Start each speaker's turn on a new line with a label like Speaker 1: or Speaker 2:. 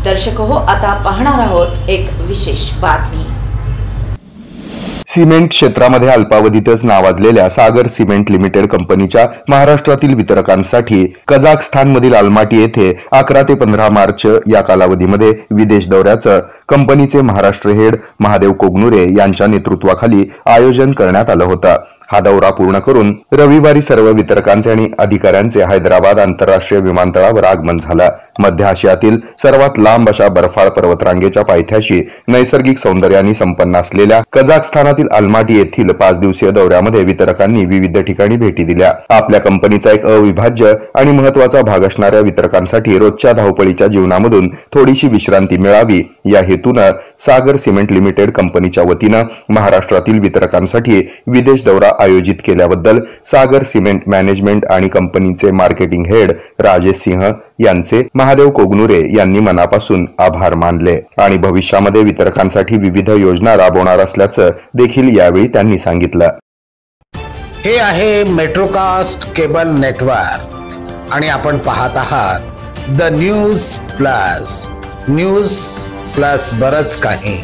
Speaker 1: दर्शक हो, आता पाहणार आहोत एक विशेष बातमी।
Speaker 2: सिमेंट क्षेत्रामध्ये अल्पावधीतच नावाजलेल्या सागर सिमेंट लिमिटेड कंपनीच्या महाराष्ट्रातील वितरकांसाठी कझाकस्तानमधील अलमाटी येथे 11 ते 15 मार्च या कालावधीमध्ये विदेश दौऱ्याचं कंपनीचे महाराष्ट्र हेड महादेव कोगनुरे यांच्या नेतृत्वाखाली आयोजन करण्यात आलं होतं। हा दौरा पूर्ण करून रविवारी सर्व वितरकांचे आणि अधिकाऱ्यांचे हैदराबाद आंतरराष्ट्रीय विमानतळावर आगमन झालं। मध्य आशियातील सर्वात लांब अशा बर्फाळ पर्वतरांगेच्या पायथ्याशी नैसर्गिक सौंदर्याने संपन्न असलेल्या कझाकस्तानातील अलमाटी येथील 5 दिवसीय दौऱ्यामध्ये वितरकांनी विविध ठिकाणी भेटी दिल्या। आपल्या कंपनीचा एक अविभाज्य आणि महत्त्वाचा भाग असणाऱ्या वितरकांसाठी रोजच्या धावपळीच्या जीवनामधून थोडीशी विश्रांती मिळावी या हेतूने सागर सिमेंट लिमिटेड कंपनीच्या वतीने महाराष्ट्रातील वितरकांसाठी विदेश दौरा आयोजित केल्याबद्दल सागर सिमेंट मॅनेजमेंट आणि कंपनीचे मार्केटिंग हेड राजेश सिंह यांचे महादेव कोगनुरे यांनी मनापासून आभार मानले आणि भविष्यामध्ये वितरकांसाठी विविध योजना राबवणार असल्याचं देखील यावेळी त्यांनी सांगितलं।
Speaker 3: हे आहे मेट्रोकास्ट केबल नेटवर्क आणि आपण पाहत आहात द न्यूज प्लस बरच काही।